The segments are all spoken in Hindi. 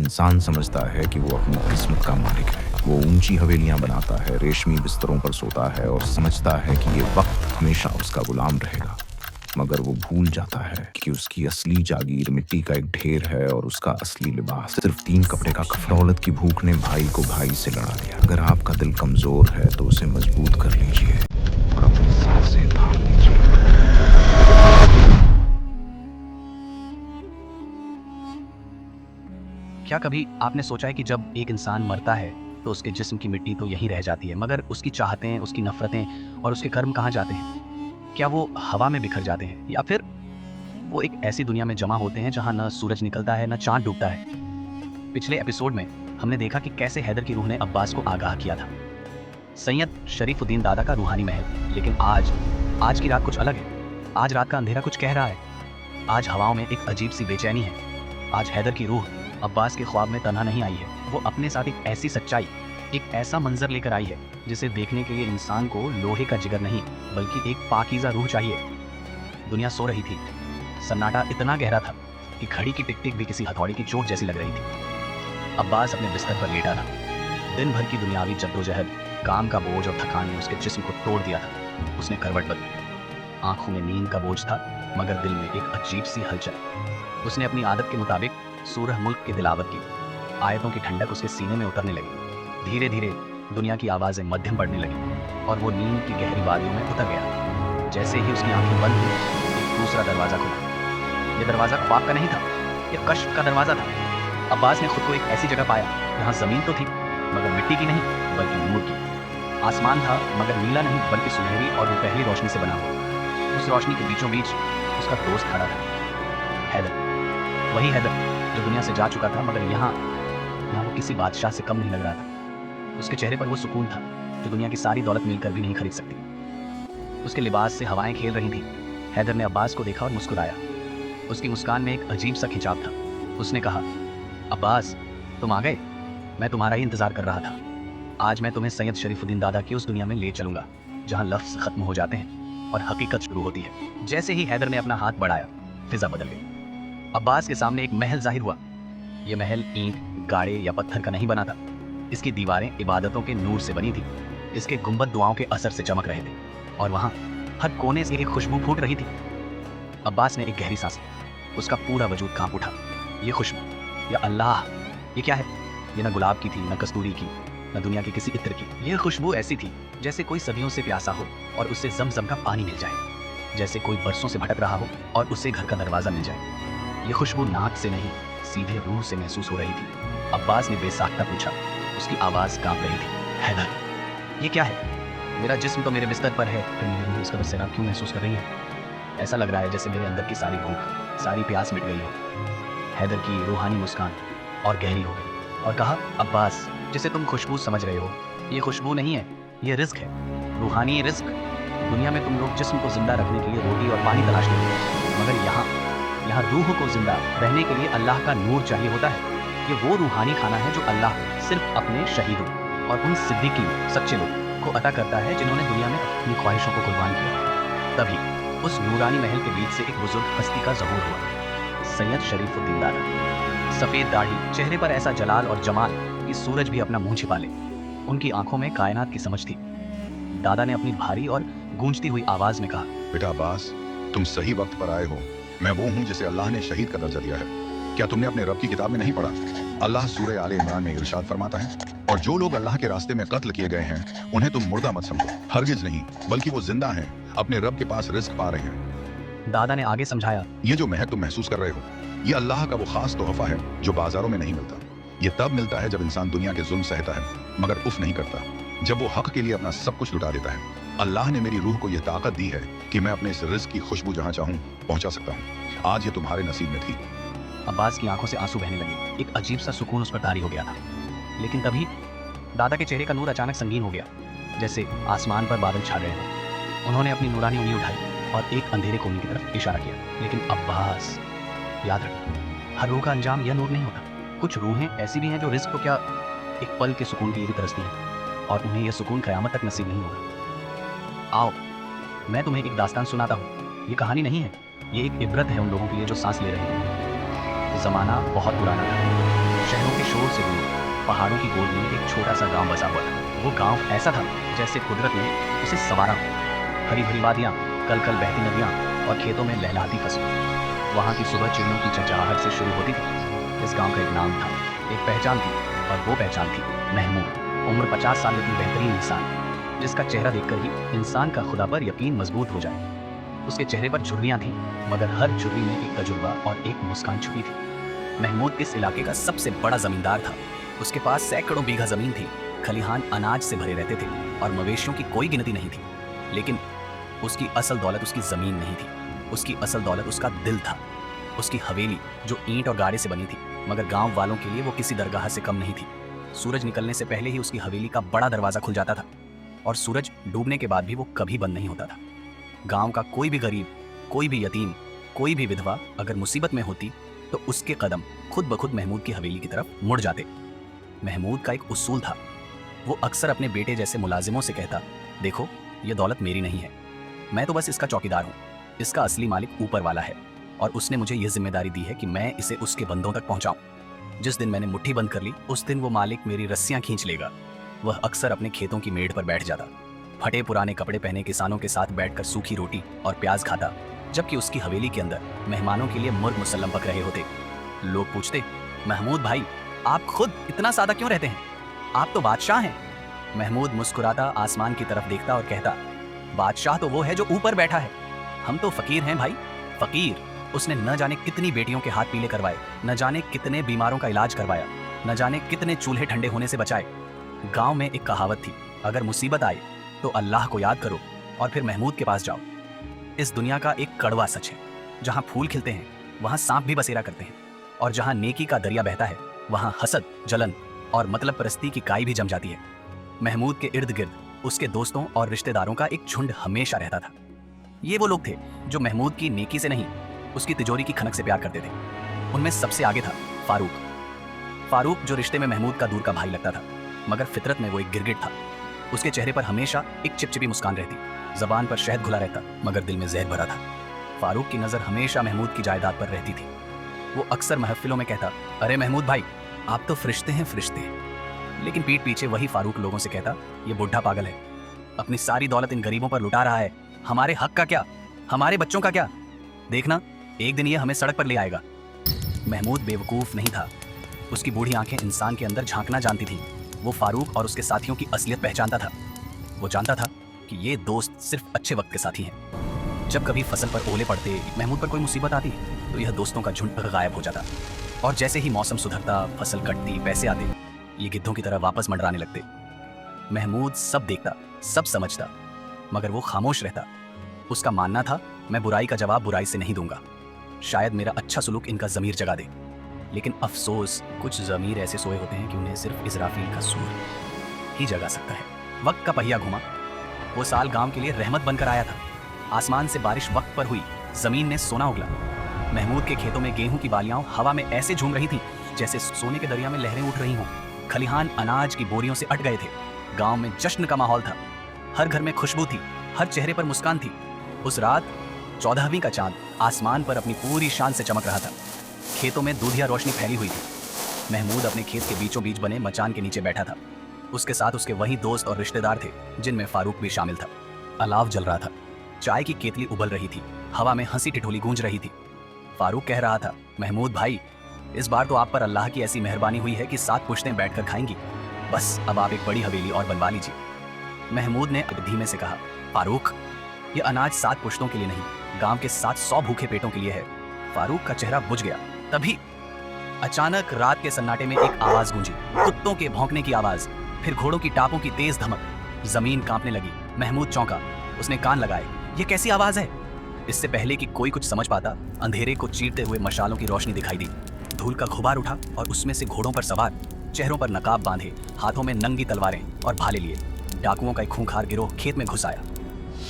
इंसान समझता है कि वो अपनी किस्मत का मालिक है। वो ऊंची हवेलियां बनाता है, रेशमी बिस्तरों पर सोता है और समझता है कि ये वक्त हमेशा उसका गुलाम रहेगा। मगर वो भूल जाता है कि उसकी असली जागीर मिट्टी का एक ढेर है और उसका असली लिबास सिर्फ 3 कपड़े का कफन। दौलत की भूख ने भाई को भाई से लड़ा दिया। अगर आपका दिल कमजोर है तो उसे मजबूत कर लीजिए और अपनी सांसें थाम लीजिए। क्या कभी आपने सोचा है कि जब एक इंसान मरता है तो उसके जिस्म की मिट्टी तो यहीं रह जाती है, मगर उसकी चाहतें, उसकी नफरतें और उसके कर्म कहाँ जाते हैं? क्या वो हवा में बिखर जाते हैं या फिर वो एक ऐसी दुनिया में जमा होते हैं जहां न सूरज निकलता है, न चांद डूबता है? पिछले एपिसोड में हमने देखा कि कैसे हैदर की रूह ने अब्बास को आगाह किया था। सैयद शरीफुद्दीन दादा का रूहानी महल। लेकिन आज की रात कुछ अलग है। आज रात का अंधेरा कुछ कह रहा है। आज हवाओं में एक अजीब सी बेचैनी है। आज हैदर की रूह अब्बास के ख्वाब में तन्हा नहीं आई है। वो अपने साथ एक ऐसी सच्चाई, एक ऐसा मंजर लेकर आई है जिसे देखने के लिए इंसान को लोहे का जिगर नहीं बल्कि एक पाकीज़ा रूह चाहिए। दुनिया सो रही थी। सन्नाटा इतना गहरा था कि घड़ी की टिक टिक भी किसी हथौड़ी की चोट जैसी लग रही थी। अब्बास अपने बिस्तर पर लेटा था। दिन भर की दुनियावी जद्दोजहद, काम का बोझ और थकान ने उसके जिस्म को तोड़ दिया था। उसने करवट बदली। आंखों में नींद का बोझ था, मगर दिल में एक अजीब सी हलचल। उसने अपनी आदत के मुताबिक सूरह मुल्क की तिलावत की। आयतों की ठंडक उसके सीने में उतरने लगी। धीरे धीरे दुनिया की आवाज़ें मध्यम पड़ने लगी और वो नींद की गहरी वादियों में उतर गया। जैसे ही उसकी आंखें बंद हुई, एक दूसरा दरवाज़ा खुला। यह दरवाज़ा ख्वाब का नहीं था, यह कश्फ का दरवाज़ा था। अब्बास ने खुद को एक ऐसी जगह पाया जहाँ ज़मीन तो थी, मगर मिट्टी की नहीं बल्कि नूर की। आसमान था, मगर नीला नहीं बल्कि सुनहरी और दोपहरी रोशनी से बना हुआ। उस रोशनी के बीचों बीच उसका दोस्त खड़ा था, हैदर। वही हैदर जो दुनिया से जा चुका था, मगर यहाँ वो किसी बादशाह से कम नहीं लग रहा था। उसके चेहरे पर वो सुकून था जो दुनिया की सारी दौलत मिलकर भी नहीं खरीद सकती। उसके लिबास से हवाएं खेल रही थीं। हैदर ने अब्बास को देखा और मुस्कुराया। उसकी मुस्कान में एक अजीब सा खिंचाव था। उसने कहा, अब्बास, तुम आ गए। मैं तुम्हारा ही इंतजार कर रहा था। आज मैं तुम्हें सैयद शरीफुद्दीन दादा की उस दुनिया में ले चलूंगा जहां लफ्ज खत्म हो जाते हैं और हकीकत शुरू होती है। जैसे ही हैदर ने अपना हाथ बढ़ाया, फिजा बदल गई। अब्बास के सामने एक महल जाहिर हुआ। यह महल ईंट, गाड़े या पत्थर का नहीं बना था। इसकी दीवारें इबादतों के नूर से बनी थी। इसके गुंबद दुआओं के असर से चमक रहे थे और वहां हर कोने से एक खुशबू फूट रही थी। अब्बास ने एक गहरी सांस ली। उसका पूरा वजूद कांप उठा। ये खुशबू, या अल्लाह, ये क्या है? ये न गुलाब की थी, न कस्तूरी की, न दुनिया के किसी इत्र की। ये खुशबू ऐसी थी जैसे कोई सदियों से प्यासा हो और उसे जमजम का पानी मिल जाए। जैसे कोई बरसों से भटक रहा हो और उसे घर का दरवाजा मिल जाए। ये खुशबू नाक से नहीं, सीधे रूह से महसूस हो रही थी। अब्बास ने बेसाख्ता पूछा। उसकी आवाज़ कांप रही थी, हैदर, ये क्या है? मेरा जिस्म तो मेरे बिस्तर पर है, फिर मेरी रूह इस कदर सैराब क्यों महसूस कर रही है? ऐसा लग रहा है जैसे मेरे अंदर की सारी भूख, सारी प्यास मिट गई हो। हैदर की रूहानी मुस्कान और गहरी हो गई और कहा, अब्बास, जिसे तुम खुशबू समझ रहे हो, ये खुशबू नहीं है, ये रिस्क है, रूहानी रिस्क। दुनिया में तुम लोग जिस्म को जिंदा रखने के लिए रोटी और पानी तलाश लेते हो, मगर यहाँ रूह को जिंदा रहने के लिए अल्लाह का नूर चाहिए होता है। ये वो रूहानी खाना है जो अल्लाह सिर्फ अपने शहीदों और उन सिद्दीकीन, सच्चे लोग को अता करता है जिन्होंने दुनिया में अपनी ख्वाहिशों को कुर्बान किया। तभी उस नूरानी महल के बीच से एक बुजुर्ग हस्ती का ज़हूर हुआ, सैयद शरीफुद्दीन दादा। सफ़ेद दाढ़ी, चेहरे पर ऐसा जलाल और जमाल कि सूरज भी अपना मुंह छिपा ले। उनकी आंखों में कायनात की समझ थी। दादा ने अपनी भारी और गूंजती हुई आवाज में कहा, बेटा अब्बास, तुम सही वक्त पर आए हो। मैं वो हूँ जिसे अल्लाह ने शहीद का दर्जा दिया है। क्या तुमने अपने रब की किताब में नहीं पढ़ा? अल्लाह सूरह आले इमरान में इरशाद फरमाता है, और जो लोग अल्लाह के रास्ते में कत्ल किए गए हैं उन्हें तुम मुर्दा मत समझो, हरगिज नहीं, बल्कि वो जिंदा हैं, अपने रब के पास रिस्क पा रहे हैं। दादा ने आगे समझाया, ये जो महक तुम महसूस कर रहे हो, ये अल्लाह का वो खास तोहफा है जो बाजारों में नहीं मिलता। ये तब मिलता है जब इंसान दुनिया के जुल्म सहता है मगर उफ नहीं करता, जब वो हक के लिए अपना सब कुछ लुटा देता है। अल्लाह ने मेरी रूह को यह ताकत दी है कि मैं अपने इस रिस्क की खुशबू जहां चाहूं पहुंचा सकता हूं। आज ये तुम्हारे नसीब में थी। अब्बास की आंखों से आंसू बहने लगे। एक अजीब सा सुकून उस पर तारी हो गया था। लेकिन तभी दादा के चेहरे का नूर अचानक संगीन हो गया, जैसे आसमान पर बादल छा गए हों। उन्होंने अपनी नूरानी उंगली उठाई और एक अंधेरे कोने की तरफ इशारा किया। लेकिन अब्बास, याद रखना, हर रूह का अंजाम यह नूर नहीं होता। कुछ रूहें ऐसी भी हैं जो रिस्क को क्या, एक पल के सुकून के लिए भी तरसती हैं, और उन्हें यह सुकून क़यामत तक नसीब नहीं होगा। आओ, मैं तुम्हें एक दास्तान सुनाता हूँ। ये कहानी नहीं है, ये एक इबरत है उन लोगों के लिए जो सांस ले रहे हैं। ज़माना बहुत पुराना था। शहरों के शहरों से दूर पहाड़ों की गोद में एक छोटा सा गांव बसा हुआ था। वो गांव ऐसा था जैसे कुदरत ने उसे संवारा हो। हरी भरी वादियाँ, कल कल बहती नदियाँ और खेतों में लहलहाती फसलें। वहाँ की सुबह चिड़ियों की चहचहाहट से शुरू होती थी। इस गांव का एक नाम था, एक पहचान थी, और वो पहचान थी महमूद। उम्र 50 साल की बेहतरीन इंसान, जिसका चेहरा देखकर ही इंसान का खुदा पर यकीन मजबूत हो जाए। उसके चेहरे पर झुर्रियाँ थीं, मगर हर झुर्री में एक तजुर्बा और एक मुस्कान छुपी थी। महमूद इस इलाके का सबसे बड़ा जमींदार था। उसके पास सैकड़ों बीघा जमीन थी, खलिहान अनाज से भरे रहते थे और मवेशियों की कोई गिनती नहीं थी। लेकिन उसकी असल दौलत उसकी जमीन नहीं थी, उसकी असल दौलत उसका दिल था। उसकी हवेली जो ईंट और गाड़े से बनी थी, मगर गांव वालों के लिए वो किसी दरगाह से कम नहीं थी। सूरज निकलने से पहले ही उसकी हवेली का बड़ा दरवाजा खुल जाता था और सूरज डूबने के बाद भी वो कभी बंद नहीं होता था। गांव का कोई भी गरीब, कोई भी यतीम, कोई भी विधवा अगर मुसीबत में होती तो उसके कदम खुद ब खुद महमूद की हवेली की तरफ मुड़ जाते। महमूद का एक उसूल था। वो अक्सर अपने बेटे जैसे मुलाजिमों से कहता, देखो ये दौलत मेरी नहीं है, मैं तो बस इसका चौकीदार हूँ। इसका असली मालिक ऊपर वाला है और उसने मुझे यह जिम्मेदारी दी है कि मैं इसे उसके बंदों तक पहुँचाऊँ। जिस दिन मैंने मुट्ठी बंद कर ली, उस दिन वो मालिक मेरी रस्सियाँ खींच लेगा। वह अक्सर अपने खेतों की मेड़ पर बैठ जाता, फटे पुराने कपड़े पहने किसानों के साथ बैठकर सूखी रोटी और प्याज खाता, जबकि उसकी हवेली के अंदर मेहमानों के लिए मुर्ग मुसल्लम पक रहे होते। लोग पूछते, महमूद भाई आप खुद इतना सादा क्यों रहते हैं, आप तो बादशाह हैं। महमूद मुस्कुराता आसमान की तरफ देखता और कहता, बादशाह तो वो है जो ऊपर बैठा है, हम तो फकीर हैं भाई, फकीर। उसने न जाने कितनी बेटियों के हाथ पीले करवाए, न जाने कितने बीमारों का इलाज करवाया, न जाने कितने चूल्हे ठंडे होने से बचाए। गांव में एक कहावत थी, अगर मुसीबत आए तो अल्लाह को याद करो और फिर महमूद के पास जाओ। इस दुनिया का एक कड़वा सच है, जहां फूल खिलते हैं वहां सांप भी बसेरा करते हैं, और जहां नेकी का दरिया बहता है वहां हसद, जलन और मतलब परस्ती की काई भी जम जाती है। महमूद के इर्द गिर्द उसके दोस्तों और रिश्तेदारों का एक झुंड हमेशा रहता था। ये वो लोग थे जो महमूद की नेकी से नहीं, उसकी तिजोरी की खनक से प्यार करते थे। उनमें सबसे आगे था फारूक, जो रिश्ते में महमूद का दूर का भाई लगता था, मगर फितरत में वो एक गिरगिट था। उसके चेहरे पर हमेशा एक चिपचिपी मुस्कान रहती, जबान पर शहद घुला रहता, मगर दिल में जहर भरा था। फारूक की नज़र हमेशा महमूद की जायदाद पर रहती थी। वो अक्सर महफिलों में कहता, अरे महमूद भाई आप तो फरिश्ते हैं फरिश्ते। लेकिन पीठ पीछे वही फारूक लोगों से कहता, ये बुढ़ा पागल है, अपनी सारी दौलत इन गरीबों पर लुटा रहा है, हमारे हक का क्या, हमारे बच्चों का क्या, देखना एक दिन ये हमें सड़क पर ले आएगा। महमूद बेवकूफ़ नहीं था, उसकी बूढ़ी आंखें इंसान के अंदर झांकना जानती थीं। वो फारूक और उसके साथियों की असलियत पहचानता था। वो जानता था कि ये दोस्त सिर्फ अच्छे वक्त के साथी हैं। जब कभी फसल पर ओले पड़ते, महमूद पर कोई मुसीबत आती तो यह दोस्तों का झुंड गायब हो जाता, और जैसे ही मौसम सुधरता, फसल कटती, पैसे आते, ये गिद्धों की तरह वापस मंडराने लगते। महमूद सब देखता, सब समझता, मगर वो खामोश रहता। उसका मानना था, मैं बुराई का जवाब बुराई से नहीं दूंगा, शायद मेरा अच्छा सुलूक इनका ज़मीर जगा दे। लेकिन अफसोस, कुछ ज़मीर ऐसे सोए होते हैं कि उन्हें सिर्फ इज़राफील का सूर ही जगा सकता है। वक्त का पहिया घुमा। वो साल गांव के लिए रहमत बनकर आया था। आसमान से बारिश वक्त पर हुई, ज़मीन ने सोना उगला। महमूद के खेतों में गेहूं की बालियां हवा में ऐसे झूम रही थीं जैसे सोने के दरिया में लहरें उठ रही हों। खलिहान अनाज की बोरियों से अट गए थे। गांव में जश्न का माहौल था, हर घर में खुशबू थी, हर चेहरे पर मुस्कान थी। उस रात 14वीं का चांद आसमान पर अपनी पूरी शान से चमक रहा था। खेतों में दूधिया रोशनी फैली हुई थी। महमूद अपने खेत के बीचों बीच बने मचान के नीचे बैठा था। उसके साथ उसके वही दोस्त और रिश्तेदार थे, जिनमें फारूक भी शामिल था। अलाव जल रहा था, चाय की केतली उबल रही थी, हवा में हंसी ठिठोली गूंज रही थी। फारूक कह रहा था, महमूद भाई इस बार तो आप पर अल्लाह की ऐसी मेहरबानी हुई है कि 7 पुश्तें बैठकर खाएंगी। बस अब आप एक बड़ी हवेली और बनवा लीजिए। महमूद ने धीमे से कहा, फारूक ये अनाज 7 पुश्तों के लिए नहीं, गांव के 700 भूखे पेटों के लिए है। फारूक का चेहरा बुझ गया। तभी अचानक रात के सन्नाटे में एक आवाज गूंजी, कुत्तों के भौंकने की आवाज, फिर घोड़ों की टापों की तेज धमक। जमीन कांपने लगी। महमूद चौंका, उसने कान लगाए। ये कैसी आवाज है? इससे पहले कि कोई कुछ समझ पाता, अंधेरे को चीरते हुए मशालों की रोशनी दिखाई दी। धूल का गुबार उठा और उसमें से घोड़ों पर सवार, चेहरों पर नकाब बांधे, हाथों में नंगी तलवारें और भाले लिए, डाकुओं का एक खूंखार गिरोह खेत में घुस आया।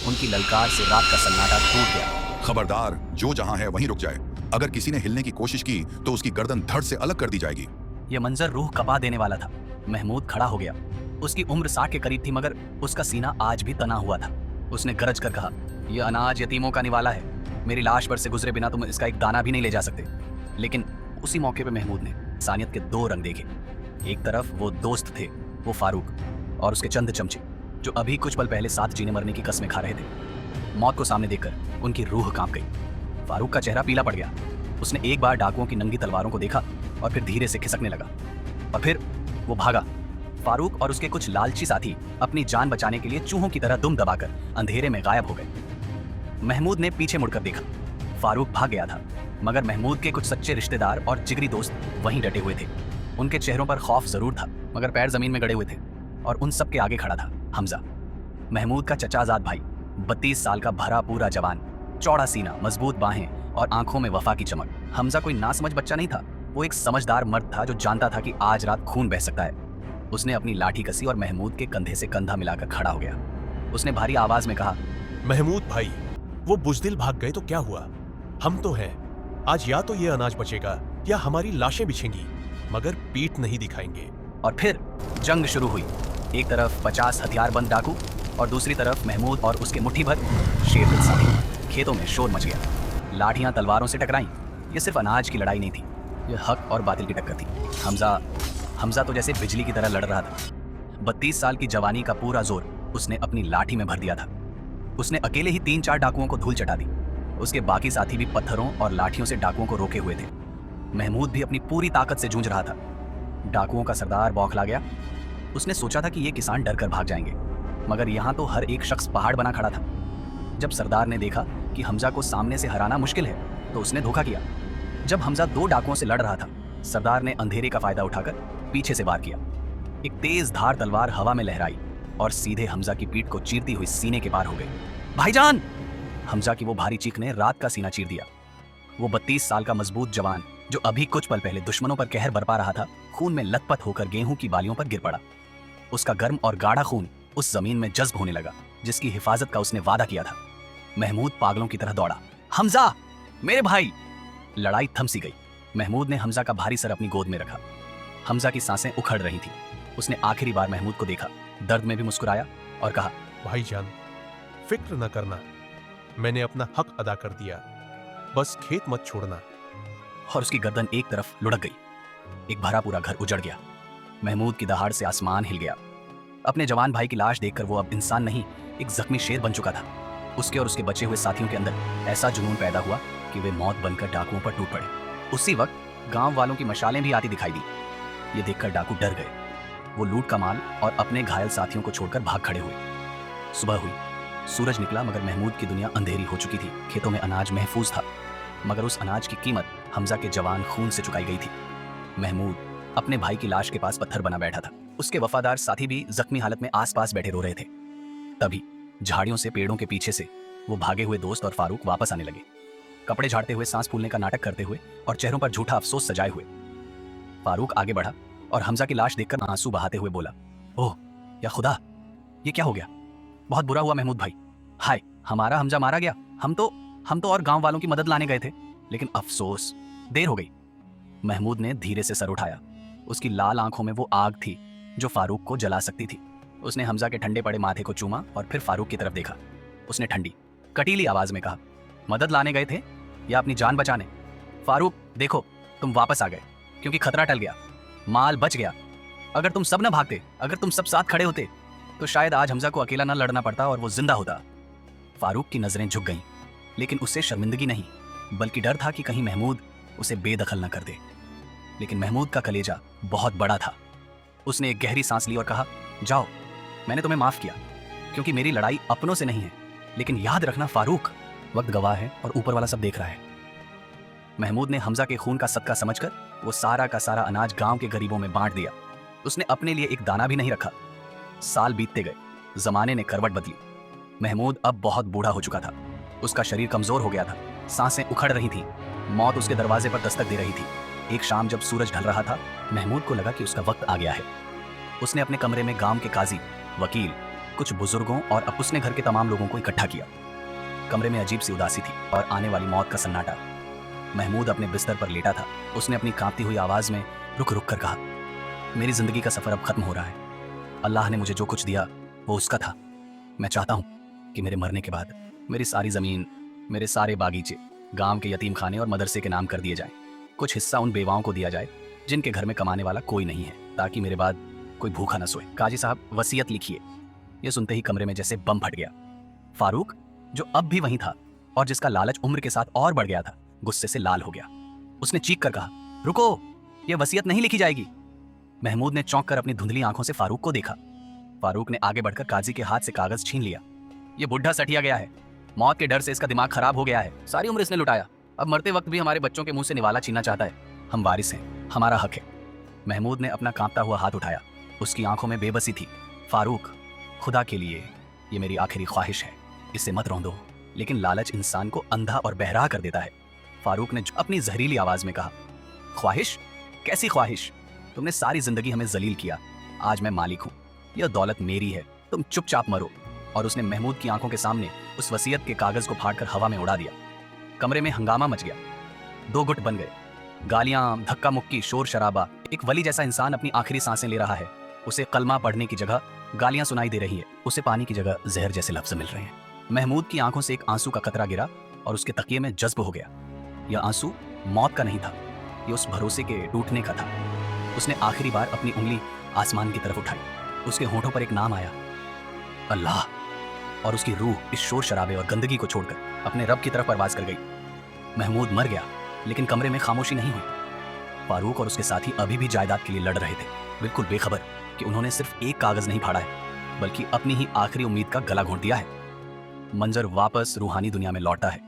उनकी ललकार से रात का सन्नाटा टूट गया। खबरदार, जो जहां है वहीं रुक जाए। अगर किसी ने हिलने की कोशिश की तो उसकी गर्दन धड़ से अलग कर दी जाएगी। यह मंजर रूह कपा देने वाला था। महमूद खड़ा हो गया। उसकी उम्र 60 के करीब थी, मगर उसका सीना आज भी तना हुआ था। उसने गरज कर कहा, यह अनाज यतीमों का निवाला है, मेरी लाश पर से गुजरे बिना तुम इसका एक दाना भी नहीं ले जा सकते। लेकिन उसी मौके पर महमूद ने इंसानियत के 2 रंग देखे। एक तरफ वो दोस्त थे, वो फारूक और उसके चंद चमचे, जो अभी कुछ पल पहले साथ जीने मरने की कस्में खा रहे थे। मौत को सामने देखकर उनकी रूह कांप गई। फारूक का चेहरा पीला पड़ गया। उसने एक बार डाकुओं की नंगी तलवारों को देखा और फिर धीरे से खिसकने लगा और फिर वो भागा। फारूक और उसके कुछ लालची साथी अपनी जान बचाने के लिए चूहों की तरह दुम दबाकर अंधेरे में गायब हो गए। महमूद ने पीछे मुड़कर देखा। फारूक भाग गया था, मगर महमूद के कुछ सच्चे रिश्तेदार और जिगरी दोस्त वहीं डटे हुए थे। उनके चेहरों पर खौफ जरूर था, मगर पैर जमीन में गड़े हुए थे और उन सब के आगे खड़ा था हमजा, महमूद का चचाजाद भाई, 32 साल का भरा पूरा जवान, चौड़ा सीना, मजबूत बाहें और आंखों में वफा की चमक। हमजा कोई नासमझ बच्चा नहीं था, वो एक समझदार मर्द था जो जानता था कि आज रात खून बह सकता है। उसने अपनी लाठी कसी और महमूद के कंधे से कंधा मिलाकर खड़ा हो गया। उसने भारी आवाज में कहा, महमूद भाई, वो बुजदिल भाग गए तो क्या हुआ? हम तो हैं। आज या तो ये अनाज बचेगा या हमारी लाशें बिछेंगी, मगर पीठ नहीं दिखाएंगे। और फिर जंग शुरू हुई। एक तरफ 50 हथियारबंद डाकू और दूसरी तरफ महमूद और उसके मुट्ठी भर शेर साथी। खेतों में शोर मच गया। लाठियां तलवारों से टकराईं। ये सिर्फ अनाज की लड़ाई नहीं थी, ये हक और बातिल की टक्कर थी। हमजा तो जैसे बिजली की तरह लड़ रहा था। 32 साल की जवानी का पूरा जोर उसने अपनी लाठी में भर दिया था। उसने अकेले ही 3-4 डाकुओं को धूल चटा दी। उसके बाकी साथी भी पत्थरों और लाठियों से डाकुओं को रोके हुए थे। महमूद भी अपनी पूरी ताकत से जूझ रहा था। डाकुओं का सरदार बौखला गया। उसने सोचा था कि ये किसान डर कर भाग जाएंगे, मगर यहाँ तो हर एक शख्स पहाड़ बना खड़ा था। जब सरदार ने देखा कि हमजा को सामने से हराना मुश्किल है, तो उसने धोखा किया। जब हमजा 2 डाकुओं से लड़ रहा था, सरदार ने अंधेरे का फायदा उठाकर पीछे से वार किया। एक तेज धार तलवार हवा में लहराई और सीधे हमजा की पीठ को चीरती हुई सीने के पार हो गई। भाईजान! हमजा की वो भारी चीख ने रात का सीना चीर दिया। वो 32 साल का मजबूत जवान, जो अभी कुछ पल पहले दुश्मनों पर कहर बरपा रहा था, खून में लथपथ होकर गेहूं की बालियों पर गिर पड़ा। उसका गर्म और गाढ़ा खून उस जमीन में जज्ब होने लगा जिसकी हिफाजत का उसने वादा किया था। महमूद पागलों की तरह दौड़ा। हमजा, मेरे भाई! लड़ाई थम सी गई। महमूद ने हमजा का भारी सर अपनी गोद में रखा। हमजा की सांसें उखड़ रही थीं। उसने आखिरी बार महमूद को देखा, दर्द में भी मुस्कुराया और कहा, भाईजान, फिक्र न करना, मैंने अपना हक अदा कर दिया, बस खेत मत छोड़ना। और उसकी गर्दन एक तरफ लुढ़क गई। एक भरा पूरा घर उजड़ गया। महमूद की दहाड़ से आसमान हिल गया। अपने जवान भाई की लाश देखकर वो अब इंसान नहीं, एक जख्मी शेर बन चुका था। उसके और उसके बचे हुए साथियों के अंदर ऐसा जुनून पैदा हुआ कि वे मौत बनकर डाकुओं पर टूट पड़े। उसी वक्त गांव वालों की मशालें भी आती दिखाई दी। ये देखकर डाकू डर गए। वो लूट का माल और अपने घायल साथियों को छोड़कर भाग खड़े हुए। सुबह हुई, सूरज निकला, मगर महमूद की दुनिया अंधेरी हो चुकी थी। खेतों में अनाज महफूज था, मगर उस अनाज की कीमत हमजा के जवान खून से चुकाई गई थी। महमूद अपने भाई की लाश के पास पत्थर बना बैठा था। उसके वफादार साथी भी जख्मी हालत में आसपास बैठे रो रहे थे। तभी झाड़ियों से, पेड़ों के पीछे से वो भागे हुए दोस्त और फारूक वापस आने लगे, कपड़े झाड़ते हुए, सांस फूलने का नाटक करते हुए और चेहरों पर झूठा अफसोस सजाए हुए। फारूक आगे बढ़ा और हमजा की लाश देखकर आंसू बहाते हुए बोला, ओह या खुदा, ये क्या हो गया? बहुत बुरा हुआ महमूद भाई। हाय, हमारा हमजा मारा गया। हम तो और गांव वालों की मदद लाने गए थे, लेकिन अफसोस, देर हो गई। महमूद ने धीरे से सर उठाया। उसकी लाल आंखों में वो आग थी जो फारूक को जला सकती थी। उसने हमजा के ठंडे पड़े माथे को चूमा और फिर फारूक की तरफ देखा। उसने ठंडी, कटीली आवाज में कहा, मदद लाने गए थे या अपनी जान बचाने? फारूक, देखो, तुम वापस आ गए क्योंकि खतरा टल गया, माल बच गया। अगर तुम सब न भागते, अगर तुम सब साथ खड़े होते, तो शायद आज हमजा को अकेला न लड़ना पड़ता और वो जिंदा होता। फारूक की नजरें झुक गईं, लेकिन उससे शर्मिंदगी नहीं, बल्कि डर था कि कहीं महमूद उसे बेदखल न कर दे। लेकिन महमूद का कलेजा बहुत बड़ा था। उसने एक गहरी सांस ली और कहा, जाओ, मैंने तुम्हें माफ किया, क्योंकि मेरी लड़ाई अपनों से नहीं है। लेकिन याद रखना फारूक, वक्त गवाह है और ऊपर वाला सब देख रहा है। महमूद ने हमजा के खून का सदका समझकर वो सारा का सारा अनाज गांव के गरीबों में बांट दिया। उसने अपने लिए एक दाना भी नहीं रखा। साल बीतते गए, जमाने ने करवट बदली। महमूद अब बहुत बूढ़ा हो चुका था। उसका शरीर कमजोर हो गया था, सांसें उखड़ रही थीं, मौत उसके दरवाजे पर दस्तक दे रही थी। एक शाम जब सूरज ढल रहा था, महमूद को लगा कि उसका वक्त आ गया है। उसने अपने कमरे में गांव के काजी, वकील, कुछ बुजुर्गों और अब उसने घर के तमाम लोगों को इकट्ठा किया। कमरे में अजीब सी उदासी थी और आने वाली मौत का सन्नाटा। महमूद अपने बिस्तर पर लेटा था। उसने अपनी कांपती हुई आवाज में रुक रुक कर कहा, मेरी जिंदगी का सफर अब खत्म हो रहा है। अल्लाह ने मुझे जो कुछ दिया वो उसका था। मैं चाहता हूं कि मेरे मरने के बाद मेरी सारी जमीन, मेरे सारे बागीचे गांव के यतीम खाने और मदरसे के नाम कर दिए जाएं। कुछ हिस्सा उन बेवाओं को दिया जाए जिनके घर में कमाने वाला कोई नहीं है। ताकि मेरे बाद कोई भूखा न सोए। काजी साहब, वसीयत लिखिए। ये सुनते ही कमरे में जैसे बम फट गया। फारूक, जो अब भी वहीं था और जिसका लालच उम्र के साथ और बढ़ गया था, गुस्से से लाल हो गया। उसने चीख कर कहा, रुको, ये वसीयत नहीं लिखी जाएगी। महमूद ने चौंक कर अपनी धुंधली आंखों से फारूक को देखा। फारूक ने आगे बढ़कर काजी के हाथ से कागज छीन लिया। ये बुढ़ा सठिया गया है, मौत के डर से इसका दिमाग खराब हो गया है। सारी उम्र इसने लुटाया, अब मरते वक्त भी हमारे बच्चों के मुंह से निवाला छीनना चाहता है। हम वारिस हैं, हमारा हक है। महमूद ने अपना कांपता हुआ हाथ उठाया। उसकी आंखों में बेबसी थी। फारूक, खुदा के लिए ये मेरी आखिरी ख्वाहिश है, इसे मत रौंदो। लेकिन लालच इंसान को अंधा और बहरा कर देता है। फारूक ने अपनी जहरीली आवाज में कहा, ख्वाहिश? कैसी ख्वाहिश? तुमने सारी जिंदगी हमें जलील किया, आज मैं मालिक हूं, यह दौलत मेरी है, तुम चुपचाप मरो। और उसने महमूद की आंखों के सामने उस वसीयत के कागज को फाड़कर हवा में उड़ा दिया। कमरे में हंगामा मच गया। 2 गुट बन गए। गालियां, धक्का मुक्की, शोर शराबा। एक वली जैसा इंसान अपनी आखिरी सांसें ले रहा है। उसे कलमा पढ़ने की जगह गालियां सुनाई दे रही है, उसे पानी की जगह जहर जैसे लफ्ज मिल रहे हैं। महमूद की आंखों से एक आंसू का कतरा गिरा और उसके तकिए में जज्ब हो गया। यह आंसू मौत का नहीं था, यह उस भरोसे के टूटने का था। उसने आखिरी बार अपनी उंगली आसमान की तरफ उठाई। उसके होठों पर एक नाम आया, अल्लाह। और उसकी रूह इस शोर शराबे और गंदगी को छोड़कर अपने रब की तरफ परवाज कर गई। महमूद मर गया, लेकिन कमरे में खामोशी नहीं हुई। फारूक और उसके साथी अभी भी जायदाद के लिए लड़ रहे थे, बिल्कुल बेखबर कि उन्होंने सिर्फ एक कागज नहीं फाड़ा है, बल्कि अपनी ही आखिरी उम्मीद का गला घोंट दिया है। मंजर वापस रूहानी दुनिया में लौटा है।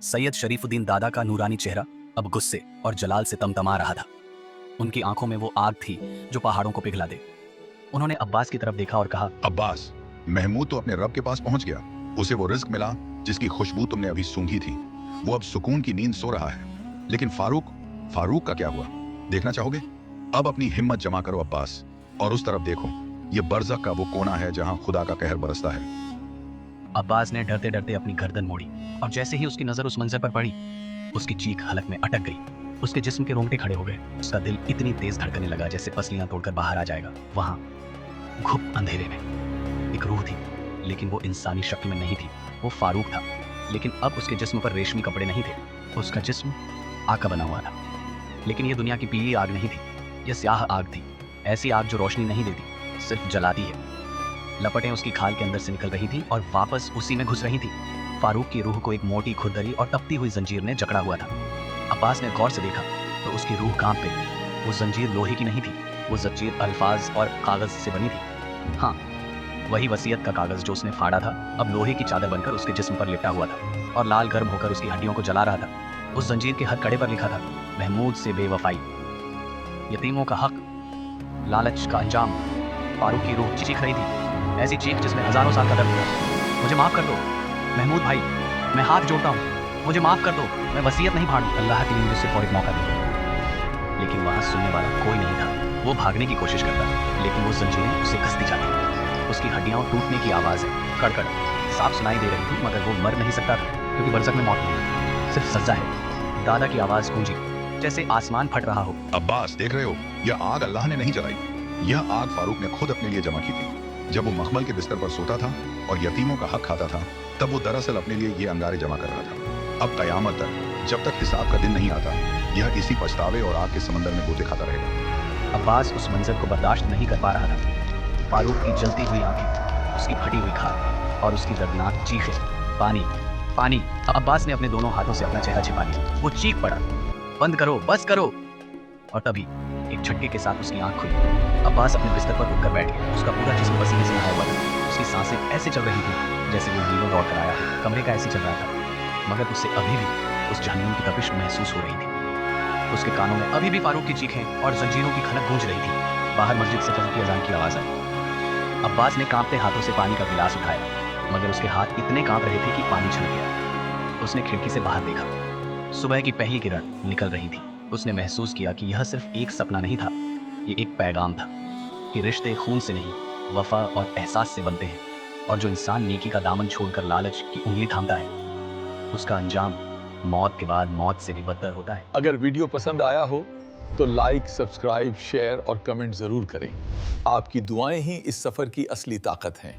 सैयद शरीफुद्दीन दादा का नूरानी चेहरा अब गुस्से और जलाल से तमतमा रहा था। उनकी आंखों में वो आग थी जो पहाड़ों को पिघला दे। उन्होंने अब्बास की तरफ देखा और कहा, अब्बास, महमूद तो अपने रब के पास पहुंच गया। उसे वो रिज्क मिला जिसकी खुशबू तुमने अभी सूंघी थी। वो अब सुकून की नींद सो रहा है। लेकिन फारूक का क्या हुआ, देखना चाहोगे? अब अपनी हिम्मत जमा करो अब्बास, और उस तरफ देखो, ये बरज़ख का वो कोना है जहां खुदा का कहर बरसता है। अब्बास ने डरते डरते अपनी गर्दन मोड़ी और जैसे ही उसकी नजर उस मंजर पर पड़ी, उसकी चीख हलक में अटक गई। उसके जिस्म के रोंगटे खड़े हो गए। उसका दिल इतनी तेज धड़कने लगा जैसे पसलियां तोड़कर बाहर आ जाएगा। वहां घुप अंधेरे में एक रूह थी, लेकिन वो इंसानी शक्ल में नहीं थी। वो फारूक था, लेकिन अब उसके जिस्म पर रेशमी कपड़े नहीं थे। उसका जिस्म आग का बना हुआ था, लेकिन ये दुनिया की पीली आग नहीं थी, यह स्याह आग थी। ऐसी आग जो रोशनी नहीं देती, सिर्फ जलाती है। लपटें उसकी खाल के अंदर से निकल रही थी और वापस उसी में घुस रही थी। फारूक की रूह को एक मोटी खुरदरी और तपती हुई जंजीर ने जकड़ा हुआ था। अब्बास ने गौर से देखा तो उसकी रूह कांप गई। वो जंजीर लोहे की नहीं थी, वो जंजीर अल्फाज और कागज से बनी थी। हाँ, वही वसीयत का कागज जो उसने फाड़ा था, अब लोहे की चादर बनकर उसके जिस्म पर लिपटा हुआ था और लाल गर्म होकर उसकी हड्डियों को जला रहा था। उस जंजीर के हर कड़े पर लिखा था, महमूद से बेवफाई, यतीमों का हक, लालच का अंजाम। फारूक की रूह चीख रही थी, ऐसी चीख जिसमें हजारों साल का दर्द था। मुझे माफ कर दो महमूद भाई, मैं हाथ जोड़ता हूँ, मुझे माफ कर दो, मैं वसीयत नहीं फाड़ूं। अल्लाह के लिए मुझे सिर्फ और एक मौका दे। लेकिन वहां सुनने वाला कोई नहीं था। वो भागने की कोशिश करता, लेकिन वो जंजीरें उसे कसती जाती। उसकी हड्डियां टूटने की आवाज है, कड़कड़ साफ सुनाई दे रही थी, मगर वो मर नहीं सकता था क्योंकि बरज़ख में मौत नहीं, सिर्फ सज्जा है। दादा की आवाज गूंजी जैसे आसमान फट रहा हो। अब्बास, देख रहे हो, यह आग अल्लाह ने नहीं जलाई, यह आग फारूक ने खुद अपने लिए जमा की थी। जब वो मखमल के बिस्तर पर सोता था और यतीमों का हक खाता था, तब वो दरअसल अपने लिए ये अंगारे जमा कर रहा था। अब कयामत तक, जब तक हिसाब का दिन नहीं आता, यह इसी पछतावे और आग के समंदर में गोते खाता रहेगा। अब्बास उस मंजर को बर्दाश्त नहीं कर पा रहा था। फारूक की जलती हुई आंखें, उसकी फटी हुई खाल और उसकी दर्दनाक चीखें, पानी पानी। अब्बास ने अपने दोनों हाथों से अपना चेहरा छिपा लिया। वो चीख पड़ा, बंद करो, बस करो। और तभी एक झटके के साथ उसकी आंख खुली। अब्बास अपने बिस्तर पर उठकर बैठ गया। उसका पूरा जिस्म पसीने से नहाया हुआ था। उसकी सांसें ऐसे चल रही थी जैसे वो मीलों दौड़ कर आया है। कमरे का ऐसे चल रहा था, मगर उसे अभी भी उस जहन्नुम की तपिश महसूस हो रही थी। उसके कानों में अभी भी फारूक की चीखें और जंजीरों की खनक गूंज रही थी। बाहर मस्जिद से फजर की अजान की आवाज आई। अब्बास ने कांपते हाथों से पानी का गिलास उठाया, मगर उसके हाथ इतने कांप रहे थे कि पानी छलक गया। उसने खिड़की से बाहर देखा। सुबह की पहली किरण निकल रही थी। उसने महसूस किया कि यह सिर्फ एक सपना नहीं था, ये एक पैगाम था कि रिश्ते खून से नहीं, वफा और एहसास से बनते हैं, और जो इंसान नेकी का दामन छोड़कर लालच की उंगली थामता है, उसका अंजाम मौत के बाद मौत से भी बदतर होता है। अगर वीडियो पसंद आया हो तो लाइक, सब्सक्राइब, शेयर और कमेंट जरूर करें। आपकी दुआएं ही इस सफर की असली ताकत हैं।